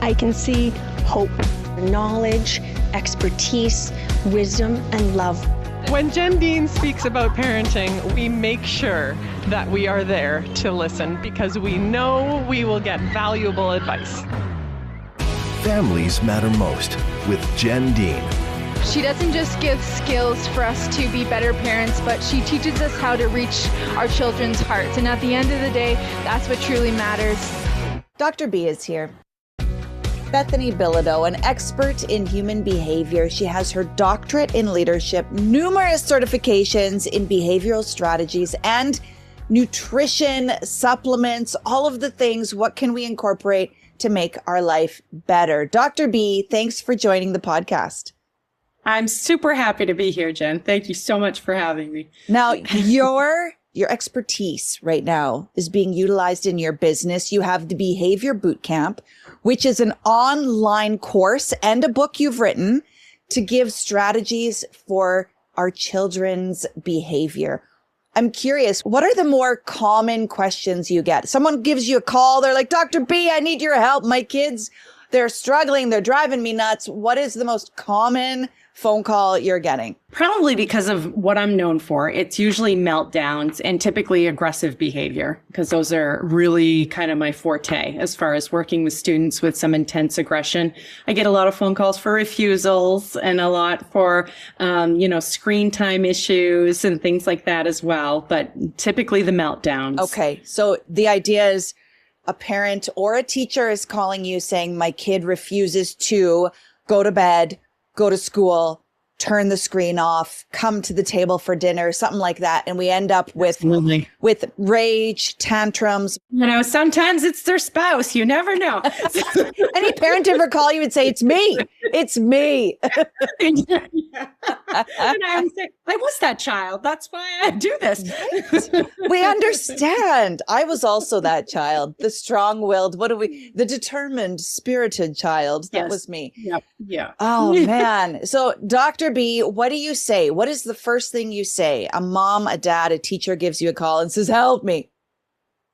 I can see hope, knowledge, expertise, wisdom, and love. When Jen Dean speaks about parenting, we make sure that we are there to listen because we know we will get valuable advice. Families Matter Most with Jen Dean. She doesn't just give skills for us to be better parents, but she teaches us how to reach our children's hearts. And at the end of the day, that's what truly matters. Dr. B is here. Bethany Bilodeau, an expert in human behavior. She has her doctorate in leadership, numerous certifications in behavioral strategies and nutrition, supplements, all of the things. What can we incorporate to make our life better? Dr. B, thanks for joining the podcast. I'm super happy to be here, Jen. Thank you so much for having me. Now, your expertise right now is being utilized in your business. You have the Behavior Bootcamp, which is an online course and a book you've written to give strategies for our children's behavior. I'm curious, what are the more common questions you get? Someone gives you a call. They're like, Dr. B, I need your help. My kids, they're struggling. They're driving me nuts. What is the most common phone call you're getting? Probably because of what I'm known for. It's usually meltdowns and typically aggressive behavior, because those are really kind of my forte as far as working with students with some intense aggression. I get a lot of phone calls for refusals and a lot for, screen time issues and things like that as well. But typically the meltdowns. Okay. So the idea is a parent or a teacher is calling you saying, my kid refuses to go to bed, go to school, turn the screen off, come to the table for dinner, something like that. And we end up with rage, tantrums. Sometimes it's their spouse. You never know. Any parent ever call you and say, it's me. It's me. And I would say, I was that child. That's why I do this. Right? We understand. I was also that child, the strong-willed, the determined, spirited child. That was me. Yep. Yeah. Oh, man. So, Dr. B, what do you say? What is the first thing you say? A mom, a dad, a teacher gives you a call and says, help me.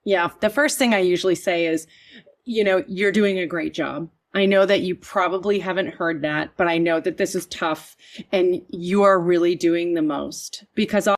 Yeah. The first thing I usually say is, you're doing a great job. I know that you probably haven't heard that, but I know that this is tough and you are really doing the most, because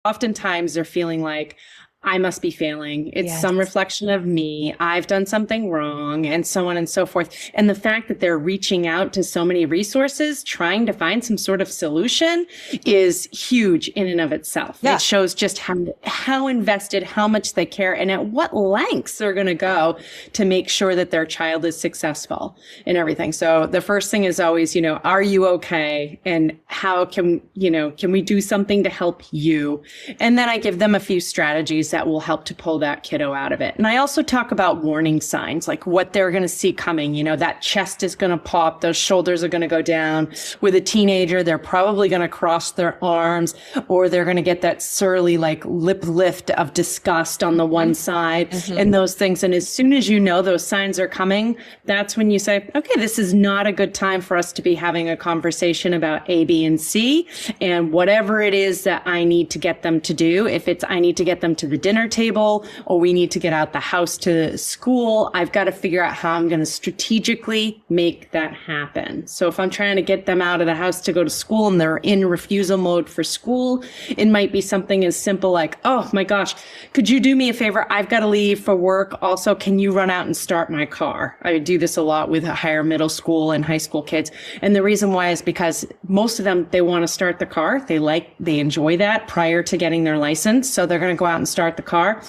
oftentimes they're feeling like, I must be failing. It's some reflection of me. I've done something wrong, and so on and so forth. And the fact that they're reaching out to so many resources, trying to find some sort of solution is huge in and of itself. Yeah. It shows just how invested, how much they care, and at what lengths they're going to go to make sure that their child is successful in everything. So the first thing is always, are you okay? And how can we do something to help you? And then I give them a few strategies that will help to pull that kiddo out of it. And I also talk about warning signs, like what they're going to see coming. That chest is going to pop, those shoulders are going to go down. With a teenager, they're probably going to cross their arms, or they're going to get that surly, lip lift of disgust on the one side and those things. And as soon as you know those signs are coming, that's when you say, okay, this is not a good time for us to be having a conversation about A, B, and C, and whatever it is that I need to get them to do. If it's I need to get them to the dinner table, or we need to get out the house to school, I've got to figure out how I'm going to strategically make that happen. So if I'm trying to get them out of the house to go to school and they're in refusal mode for school, it might be something as simple like, oh my gosh, could you do me a favor? I've got to leave for work. Also, can you run out and start my car? I do this a lot with higher middle school and high school kids. And the reason why is because most of them, they want to start the car. They enjoy that prior to getting their license. So they're going to go out and start the car.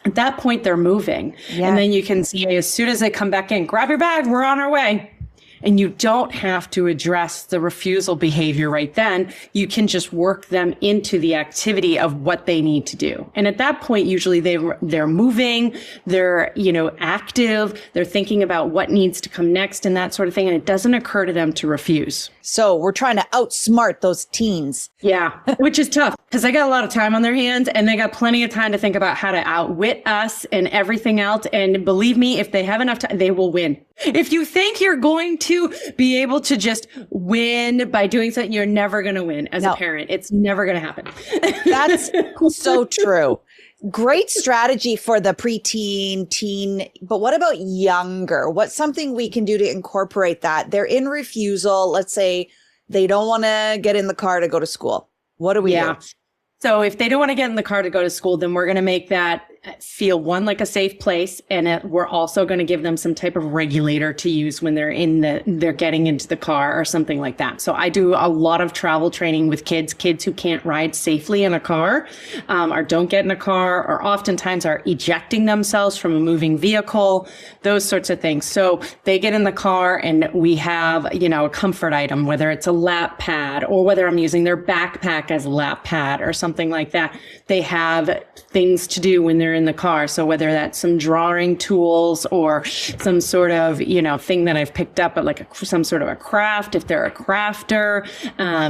At that point, they're moving. Yeah. And then you can see as soon as they come back in, grab your bag, we're on our way. And you don't have to address the refusal behavior right then. You can just work them into the activity of what they need to do. And at that point, usually they're moving, they're, active, they're thinking about what needs to come next and that sort of thing. And it doesn't occur to them to refuse. So we're trying to outsmart those teens. Yeah, which is tough because they got a lot of time on their hands and they got plenty of time to think about how to outwit us and everything else. And believe me, if they have enough time, they will win. If you think you're going to be able to just win by doing something, you're never going to win as a parent. It's never going to happen. That's so true. Great strategy for the preteen, teen, but what about younger? What's something we can do to incorporate that? They're in refusal. Let's say they don't want to get in the car to go to school. What do we do? So if they don't want to get in the car to go to school, then we're going to make that feel like a safe place. And we're also going to give them some type of regulator to use when they're getting into the car or something like that. So I do a lot of travel training with kids who can't ride safely in a car, or don't get in a car, or oftentimes are ejecting themselves from a moving vehicle, those sorts of things. So they get in the car and we have, a comfort item, whether it's a lap pad or whether I'm using their backpack as a lap pad or something like that. They have things to do when they're in the car. So whether that's some drawing tools or some sort of, thing that I've picked up at some sort of a craft, if they're a crafter,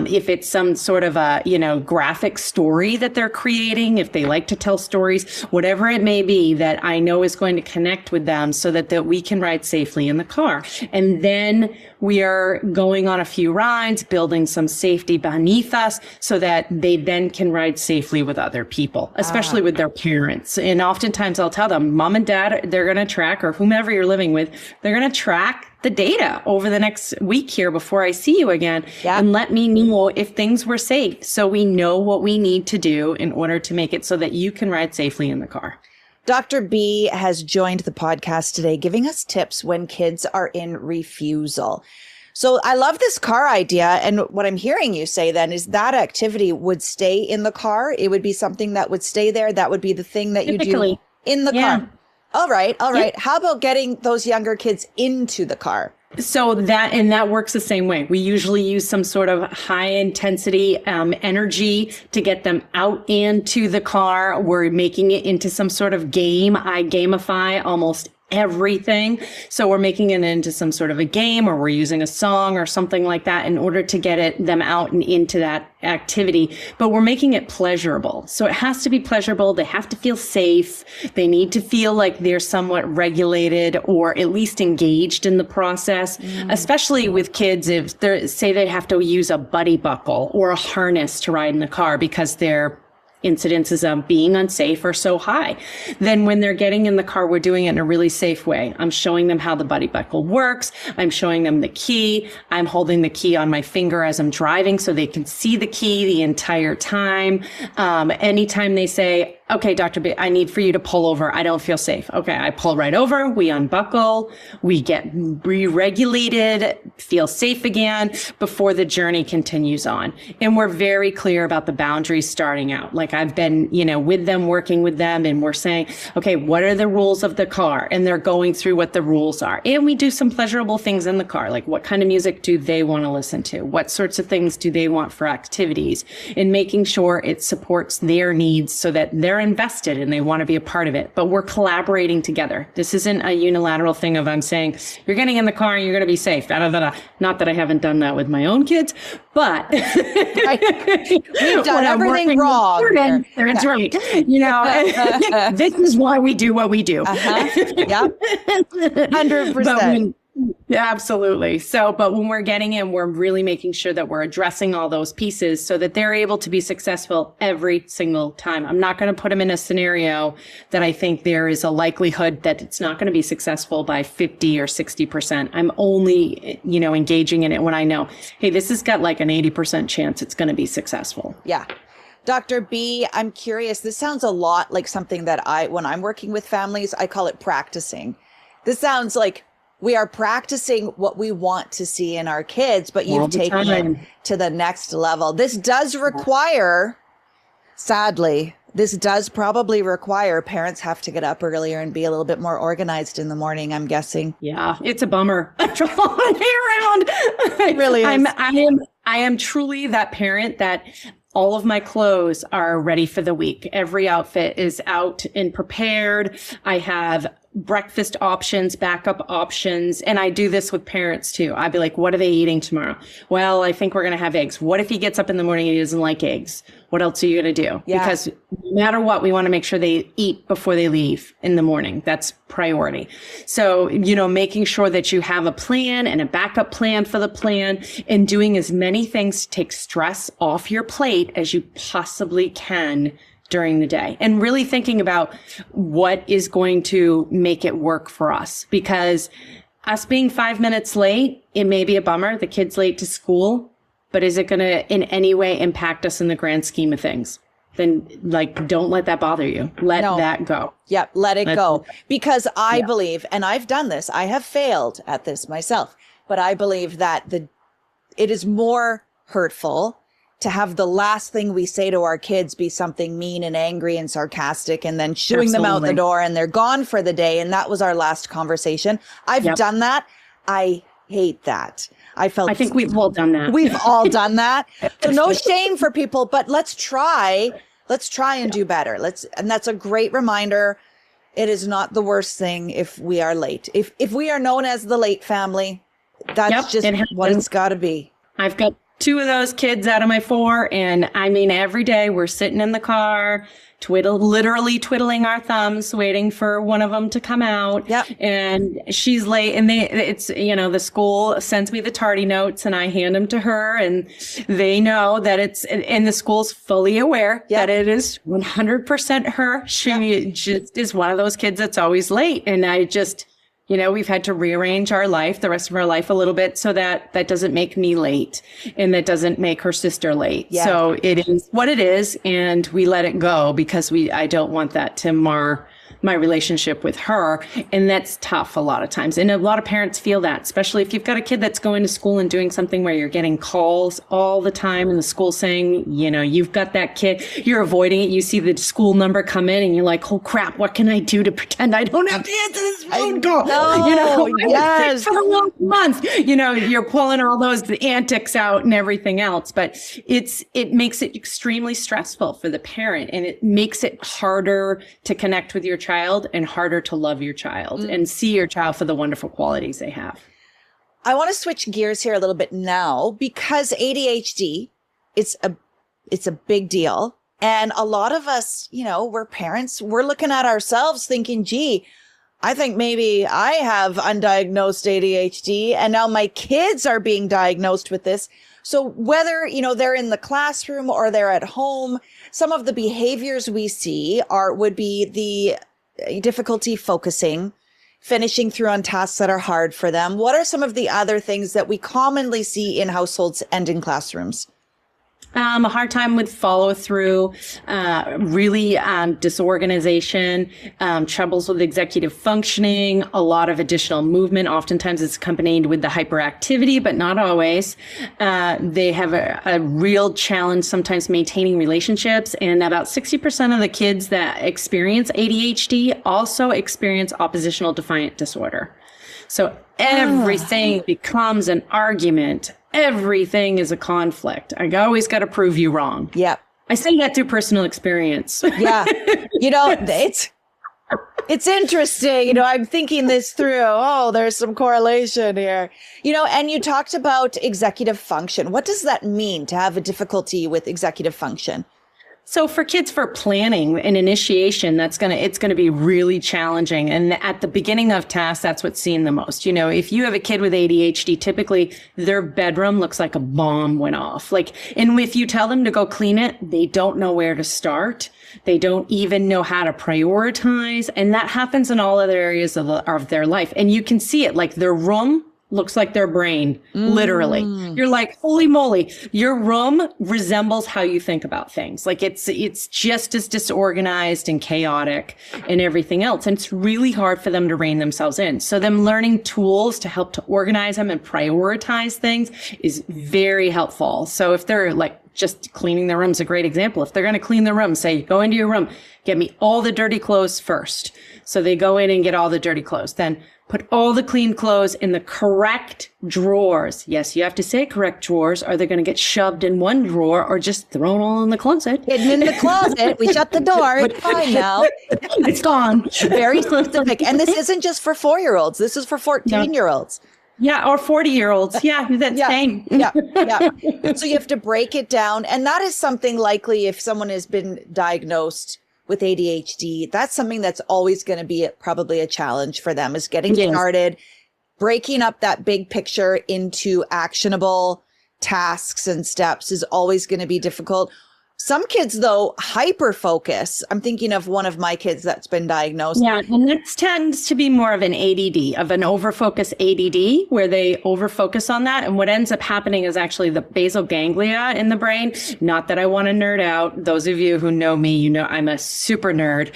if it's some sort of a, graphic story that they're creating, if they like to tell stories, whatever it may be that I know is going to connect with them so that we can ride safely in the car. And then we are going on a few rides, building some safety beneath us so that they then can ride safely with other people, especially with their parents. And oftentimes I'll tell them, mom and dad, they're going to track, or whomever you're living with, they're going to track the data over the next week here before I see you again, and let me know if things were safe. So we know what we need to do in order to make it so that you can ride safely in the car. Dr. B has joined the podcast today, giving us tips when kids are in refusal. So I love this car idea. And what I'm hearing you say then is that activity would stay in the car. It would be something that would stay there. That would be the thing that you do in the car. All right. How about getting those younger kids into the car? So that works the same way. We usually use some sort of high intensity energy to get them out into the car. We're making it into some sort of game. I gamify almost everything. So we're making it into some sort of a game, or we're using a song or something like that in order to get them out and into that activity. But we're making it pleasurable. So it has to be pleasurable. They have to feel safe. They need to feel like they're somewhat regulated or at least engaged in the process, especially with kids. If they have to use a buddy buckle or a harness to ride in the car because they're incidences of being unsafe are so high. Then when they're getting in the car, we're doing it in a really safe way. I'm showing them how the buddy buckle works. I'm showing them the key. I'm holding the key on my finger as I'm driving so they can see the key the entire time. Anytime they say, okay, Dr. B, I need for you to pull over. I don't feel safe. Okay, I pull right over. We unbuckle. We get re-regulated, feel safe again before the journey continues on. And we're very clear about the boundaries starting out. Like I've been, with them, working with them, and we're saying, okay, what are the rules of the car? And they're going through what the rules are. And we do some pleasurable things in the car. Like what kind of music do they want to listen to? What sorts of things do they want for activities? And making sure it supports their needs so that they're invested and they want to be a part of it, but we're collaborating together. This isn't a unilateral thing of I'm saying you're getting in the car and you're going to be safe. Not that I haven't done that with my own kids, but we've done everything wrong. That's right. This is why we do what we do. Yeah, 100%. Yeah, absolutely. So, but when we're getting in, we're really making sure that we're addressing all those pieces so that they're able to be successful every single time. I'm not going to put them in a scenario that I think there is a likelihood that it's not going to be successful by 50 or 60%. I'm only, engaging in it when I know, hey, this has got like an 80% chance it's going to be successful. Yeah. Dr. B, I'm curious. This sounds a lot like something that when I'm working with families, I call it practicing. This sounds like we are practicing what we want to see in our kids, but you've taken it to the next level. This does require, sadly, probably require parents have to get up earlier and be a little bit more organized in the morning, I'm guessing. Yeah, it's a bummer. All the way around. It really is. I am truly that parent that all of my clothes are ready for the week. Every outfit is out and prepared. I have breakfast options, backup options. And I do this with parents too. I'd be like, what are they eating tomorrow? Well, I think we're going to have eggs. What if he gets up in the morning and he doesn't like eggs? What else are you going to do? Yeah. Because no matter what, we want to make sure they eat before they leave in the morning. That's priority. So, making sure that you have a plan and a backup plan for the plan and doing as many things to take stress off your plate as you possibly can during the day, and really thinking about what is going to make it work for us. Because us being 5 minutes late, it may be a bummer. The kid's late to school, but is it going to in any way impact us in the grand scheme of things? Then don't let that bother you. Let that go. Yep. Let it go. Because I believe, and I've done this, I have failed at this myself, but I believe that it is more hurtful to have the last thing we say to our kids be something mean and angry and sarcastic, and then shooing them out the door and they're gone for the day. And that was our last conversation. I've done that. I hate that. I think we've all done that. We've all done that. So no shame for people, but let's try and do better. And that's a great reminder. It is not the worst thing if we are late. If we are known as the late family, that's just what it's got to be. I've got 2 of those kids out of my 4. And I mean, every day we're sitting in the car, literally twiddling our thumbs, waiting for one of them to come out. Yep. And she's late, and the school sends me the tardy notes and I hand them to her, and they know that and the school's fully aware that it is 100% her. She just is one of those kids that's always late. And I just, we've had to rearrange our life, the rest of our life a little bit, so that doesn't make me late and that doesn't make her sister late. Yeah. So it is what it is, and we let it go because I don't want that to mar my relationship with her. And that's tough a lot of times. And a lot of parents feel that, especially if you've got a kid that's going to school and doing something where you're getting calls all the time and the school saying, you've got that kid, you're avoiding it. You see the school number come in and you're like, oh crap, what can I do to pretend I don't have to answer this phone call? Yes. For the last month, you're pulling all those antics out and everything else, but it makes it extremely stressful for the parent, and it makes it harder to connect with your child and harder to love your child and see your child for the wonderful qualities they have. I want to switch gears here a little bit now, because ADHD, it's a big deal. And a lot of us, we're parents, we're looking at ourselves thinking, gee, I think maybe I have undiagnosed ADHD, and now my kids are being diagnosed with this. So whether, they're in the classroom or they're at home, some of the behaviors we see would be the difficulty focusing, finishing through on tasks that are hard for them. What are some of the other things that we commonly see in households and in classrooms? A hard time with follow through, really disorganization, troubles with executive functioning, a lot of additional movement. Oftentimes it's accompanied with the hyperactivity, but not always. They have a real challenge sometimes maintaining relationships. And about 60% of the kids that experience ADHD also experience oppositional defiant disorder. So everything becomes an argument. Everything is a conflict. I always got to prove you wrong. Yep. I say that through personal experience. Yeah. It's interesting. I'm thinking this through. Oh, there's some correlation here. And you talked about executive function. What does that mean to have a difficulty with executive function? So for kids, for planning and initiation, it's going to be really challenging. And at the beginning of tasks, that's what's seen the most. If you have a kid with ADHD, typically their bedroom looks like a bomb went off. And if you tell them to go clean it, they don't know where to start. They don't even know how to prioritize. And that happens in all other areas of their life. And you can see it, their room looks like their brain, literally. You're like, holy moly, your room resembles how you think about things. It's just as disorganized and chaotic and everything else. And it's really hard for them to rein themselves in. So them learning tools to help to organize them and prioritize things is very helpful. So if they're just cleaning their room is a great example. If they're going to clean their room, say, go into your room, get me all the dirty clothes first. So they go in and get all the dirty clothes. Then put all the clean clothes in the correct drawers. Yes, you have to say correct drawers, or they're going to get shoved in one drawer or just thrown all in the closet. Hidden in the closet. We shut the door. It's fine now. It's gone. Very specific. And this isn't just for 4-year-olds. This is for 14-year-olds. Yeah, or 40-year-olds. Yeah, that's same. Yeah. So you have to break it down. And that is something likely if someone has been diagnosed with ADHD, that's something that's always going to be probably a challenge for them, is getting started, breaking up that big picture into actionable tasks and steps is always going to be difficult. Some kids, though, hyper focus. I'm thinking of one of my kids that's been diagnosed. Yeah, and that tends to be more of an ADD, of an overfocus ADD, where they overfocus on that. And what ends up happening is actually the basal ganglia in the brain. Not that I want to nerd out. Those of you who know me, you know I'm a super nerd.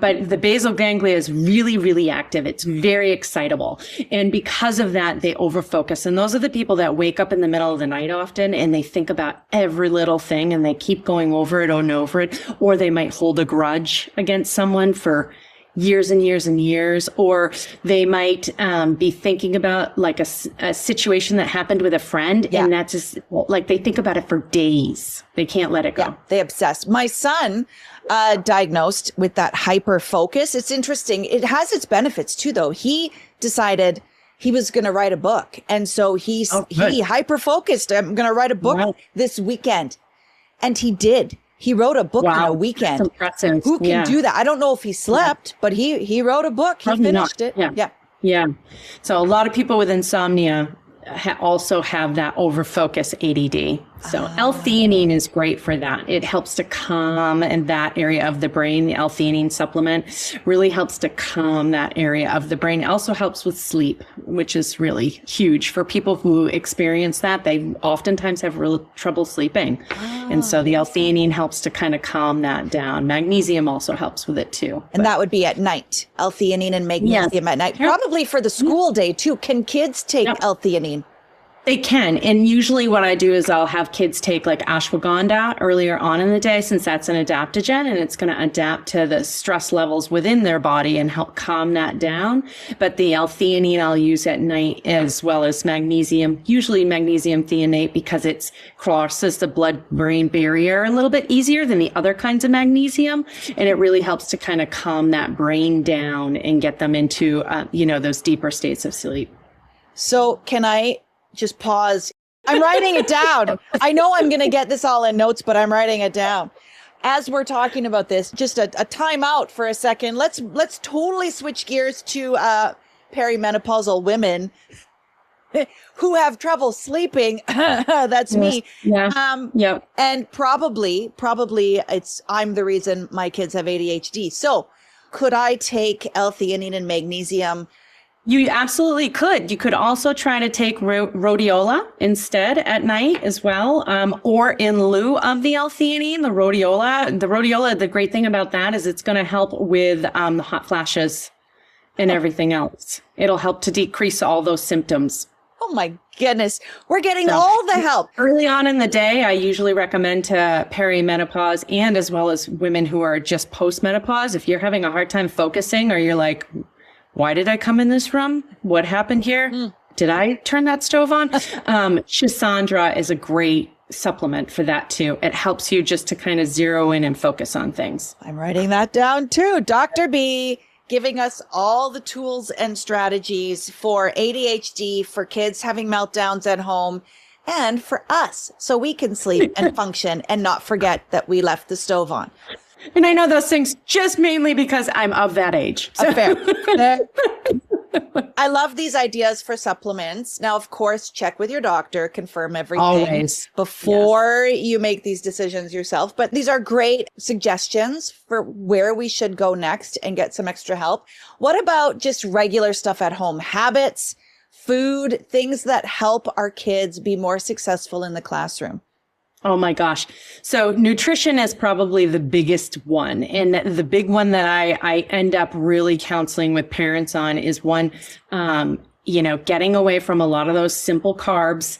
But the basal ganglia is really, really active. It's very excitable. And because of that, they overfocus. And those are the people that wake up in the middle of the night often, and they think about every little thing, and they keep going over it and over it, or they might hold a grudge against someone for years and years and years, or they might be thinking about like a situation that happened with a friend, and that's just like they think about it for days. They can't let it go. Yeah, they obsess. My son diagnosed with that hyper focus. It's interesting. It has its benefits too, though. He decided he was going to write a book, and so he hyper focused. I'm going to write a book this weekend. And he did. He wrote a book in a weekend. That's impressive. Who can do that? I don't know if he slept, but he wrote a book. He finished it. Yeah. So a lot of people with insomnia also have that overfocus ADD. So L-theanine is great for that. It helps to calm in that area of the brain. The L-theanine supplement really helps to calm that area of the brain. It also helps with sleep, which is really huge for people who experience that. They oftentimes have real trouble sleeping. And so the L-theanine helps to kind of calm that down. Magnesium also helps with it too. And that would be at night. L-theanine and magnesium at night. Probably for the school day too. Can kids take L-theanine? They can. And usually what I do is I'll have kids take like ashwagandha earlier on in the day, since that's an adaptogen and it's going to adapt to the stress levels within their body and help calm that down. But the L-theanine I'll use at night, as well as magnesium, usually magnesium threonate, because it crosses the blood-brain barrier a little bit easier than the other kinds of magnesium. And it really helps to kind of calm that brain down and get them into, those deeper states of sleep. So can I just pause? I'm writing it down. I know I'm going to get this all in notes, but I'm writing it down. As we're talking about this, just a time out for a second. Let's totally switch gears to perimenopausal women who have trouble sleeping. That's me. Yeah. And probably I'm the reason my kids have ADHD. So could I take L-theanine and magnesium? You absolutely could. You could also try to take rhodiola instead at night as well, or in lieu of the L-theanine, the rhodiola. The great thing about that is it's going to help with the hot flashes and everything else. It'll help to decrease all those symptoms. Oh my goodness. We're getting all the help. Early on in the day, I usually recommend to perimenopause and as well as women who are just postmenopause. If you're having a hard time focusing, or you're like, why did I come in this room? What happened here? Did I turn that stove on? Shisandra is a great supplement for that too. It helps you just to kind of zero in and focus on things. I'm writing that down too. Dr. B giving us all the tools and strategies for ADHD, for kids having meltdowns at home, and for us, so we can sleep and function and not forget that we left the stove on. And I know those things just mainly because I'm of that age. So. Fair. I love these ideas for supplements. Now, of course, check with your doctor, confirm everything Always. Before you make these decisions yourself. But these are great suggestions for where we should go next and get some extra help. What about just regular stuff at home? Habits, food, things that help our kids be more successful in the classroom? Oh my gosh. So nutrition is probably the biggest one. And the big one that I end up really counseling with parents on is one, getting away from a lot of those simple carbs,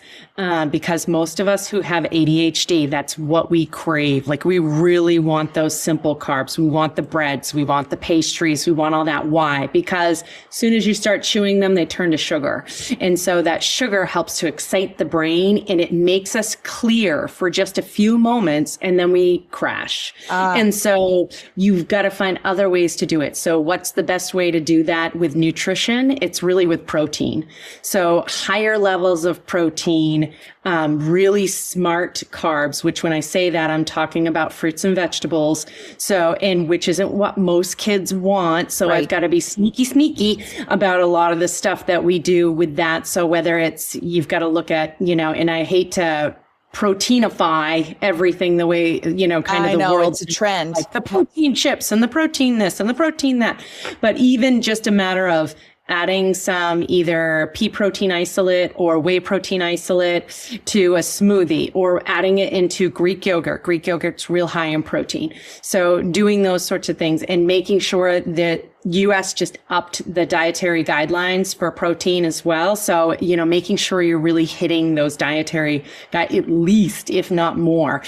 because most of us who have ADHD, that's what we crave. Like, we really want those simple carbs. We want the breads, we want the pastries, we want all that. Why? Because as soon as you start chewing them, they turn to sugar. And so that sugar helps to excite the brain, and it makes us clear for just a few moments, and then we crash. And so you've got to find other ways to do it. So what's the best way to do that with nutrition? It's really with protein. So higher levels of protein, really smart carbs, which when I say that, I'm talking about fruits and vegetables. So, and which isn't what most kids want. So I've got to be sneaky about a lot of the stuff that we do with that. So whether it's, you've got to look at, and I hate to proteinify everything the way, kind of the world. It's a trend. Like the protein chips and the protein this and the protein that. But even just a matter of adding some either pea protein isolate or whey protein isolate to a smoothie, or adding it into Greek yogurt. Greek yogurt's real high in protein. So doing those sorts of things and making sure that US just upped the dietary guidelines for protein as well. So, making sure you're really hitting those dietary, at least, if not more.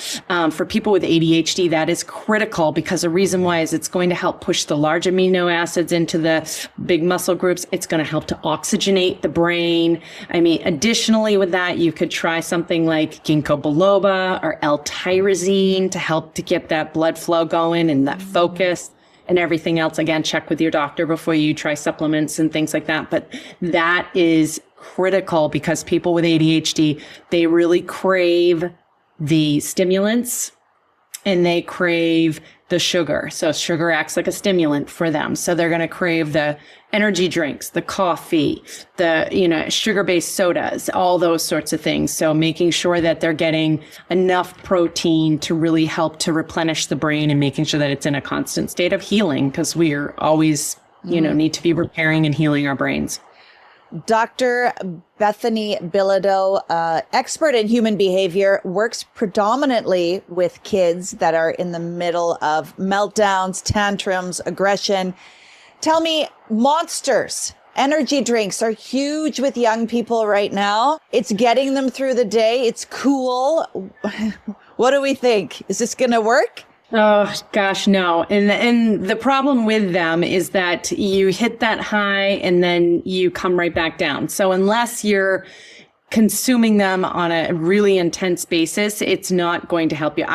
For people with ADHD, that is critical, because the reason why is it's going to help push the large amino acids into the big muscle groups. It's going to help to oxygenate the brain. Additionally with that, you could try something like ginkgo biloba or L-tyrosine to help to get that blood flow going and that focus. And everything else, again, check with your doctor before you try supplements and things like that. But that is critical, because people with ADHD, they really crave the stimulants and they crave the sugar. So sugar acts like a stimulant for them. So they're going to crave the energy drinks, the coffee, the, sugar-based sodas, all those sorts of things. So making sure that they're getting enough protein to really help to replenish the brain, and making sure that it's in a constant state of healing, because we are always, need to be repairing and healing our brains. Dr. Bethany Bilodeau, expert in human behavior, works predominantly with kids that are in the middle of meltdowns, tantrums, aggression. Tell me, Monsters, energy drinks are huge with young people right now. It's getting them through the day. It's cool. What do we think? Is this going to work? Oh, gosh, no. And the problem with them is that you hit that high and then you come right back down. So unless you're consuming them on a really intense basis, it's not going to help you.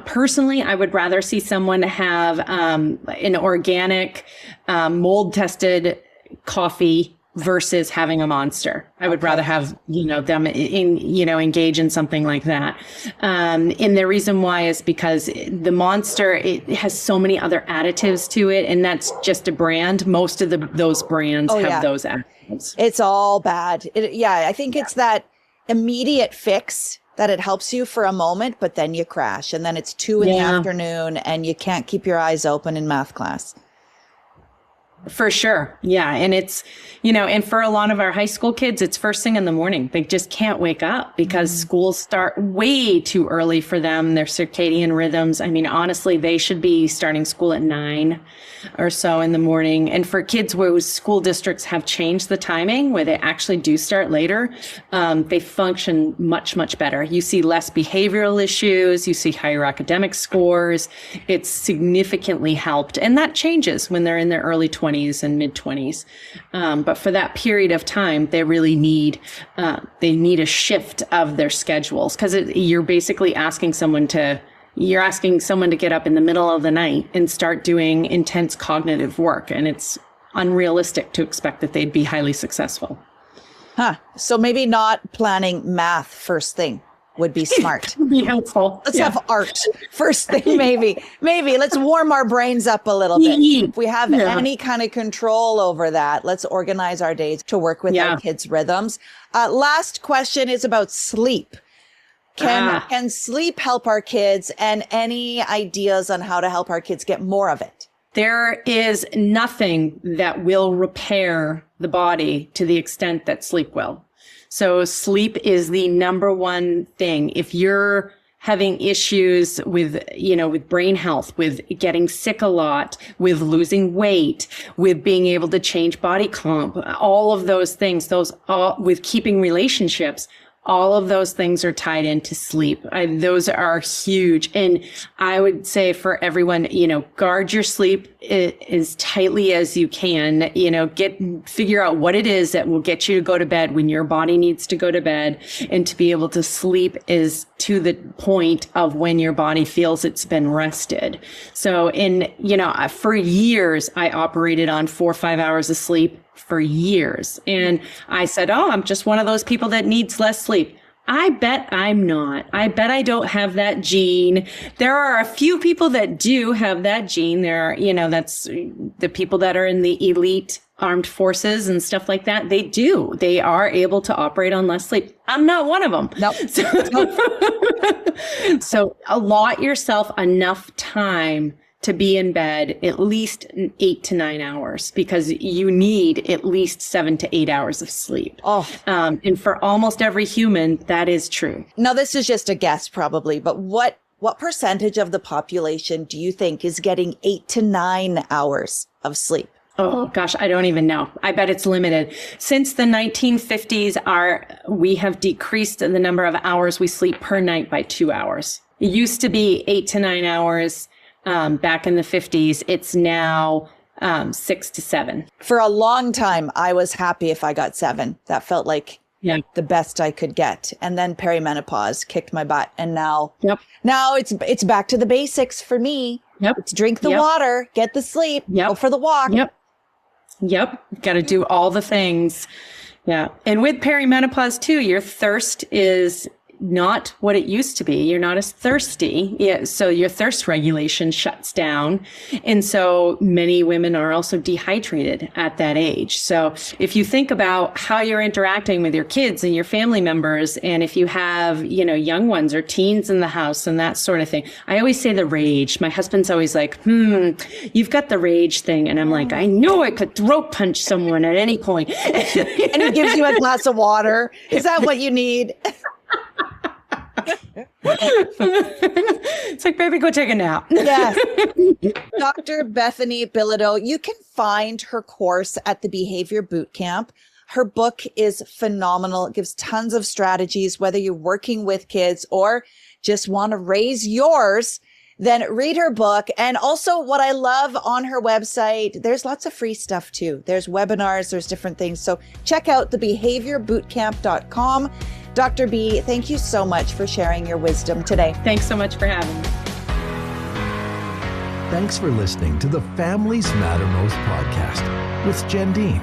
Personally, I would rather see someone have an organic, mold tested coffee versus having a Monster. I would rather have, them engage in something like that. And the reason why is because the Monster, it has so many other additives to it, and that's just a brand. Most of those brands have those additives. It's all bad. I think it's that immediate fix that it helps you for a moment, but then you crash, and then it's 2 in the afternoon and you can't keep your eyes open in math class. For sure. Yeah. And it's, and for a lot of our high school kids, it's first thing in the morning. They just can't wake up because schools start way too early for them, their circadian rhythms. Honestly, they should be starting school at 9 or so in the morning. And for kids where school districts have changed the timing, where they actually do start later, they function much, much better. You see less behavioral issues. You see higher academic scores. It's significantly helped. And that changes when they're in their early 20s and mid 20s. But for that period of time, they really need a shift of their schedules, because you're basically asking someone to get up in the middle of the night and start doing intense cognitive work. And it's unrealistic to expect that they'd be highly successful. So maybe not planning math first thing would be smart. Be helpful. Let's have art first thing. Maybe let's warm our brains up a little bit. If we have any kind of control over that, let's organize our days to work with our kids' rhythms. Last question is about sleep. Can sleep help our kids, and any ideas on how to help our kids get more of it? There is nothing that will repair the body to the extent that sleep will. So sleep is the number one thing. If you're having issues with brain health, with getting sick a lot, with losing weight, with being able to change body comp, all of those things, with keeping relationships, all of those things are tied into sleep. Those are huge. And I would say for everyone, guard your sleep as tightly as you can, figure out what it is that will get you to go to bed when your body needs to go to bed, and to be able to sleep is to the point of when your body feels it's been rested. So for years, I operated on 4 or 5 hours of sleep for years. And I said, I'm just one of those people that needs less sleep. I bet I'm not. I bet I don't have that gene. There are a few people that do have that gene. There are, that's the people that are in the elite armed forces and stuff like that. They do. They are able to operate on less sleep. I'm not one of them. Nope. So allot yourself enough time to be in bed at least 8 to 9 hours, because you need at least 7 to 8 hours of sleep. And for almost every human, that is true. Now, this is just a guess probably, but what percentage of the population do you think is getting 8 to 9 hours of sleep? Oh gosh, I don't even know. I bet it's limited. Since the 1950s, we have decreased the number of hours we sleep per night by 2 hours. It used to be 8 to 9 hours. Back in the 50s, it's now 6 to 7. For a long time, I was happy if I got 7. That felt like the best I could get. And then perimenopause kicked my butt. And now it's back to the basics for me. It's drink the water, get the sleep, go for the walk. Got to do all the things. Yeah. And with perimenopause too, your thirst is not what it used to be. You're not as thirsty. So your thirst regulation shuts down. And so many women are also dehydrated at that age. So if you think about how you're interacting with your kids and your family members, and if you have, young ones or teens in the house and that sort of thing, I always say the rage. My husband's always like, you've got the rage thing. And I'm like, I know I could throat punch someone at any point. And he gives you a glass of water. Is that what you need? It's like, baby, go take a nap. Yes. Dr. Bethany Bilodeau, you can find her course at the Behavior Bootcamp. Her book is phenomenal. It gives tons of strategies, whether you're working with kids or just want to raise yours. Then read her book. And also what I love on her website, there's lots of free stuff too. There's webinars, there's different things. So check out thebehaviorbootcamp.com. Dr. B, thank you so much for sharing your wisdom today. Thanks so much for having me. Thanks for listening to the Families Matter Most podcast with Jen Dean.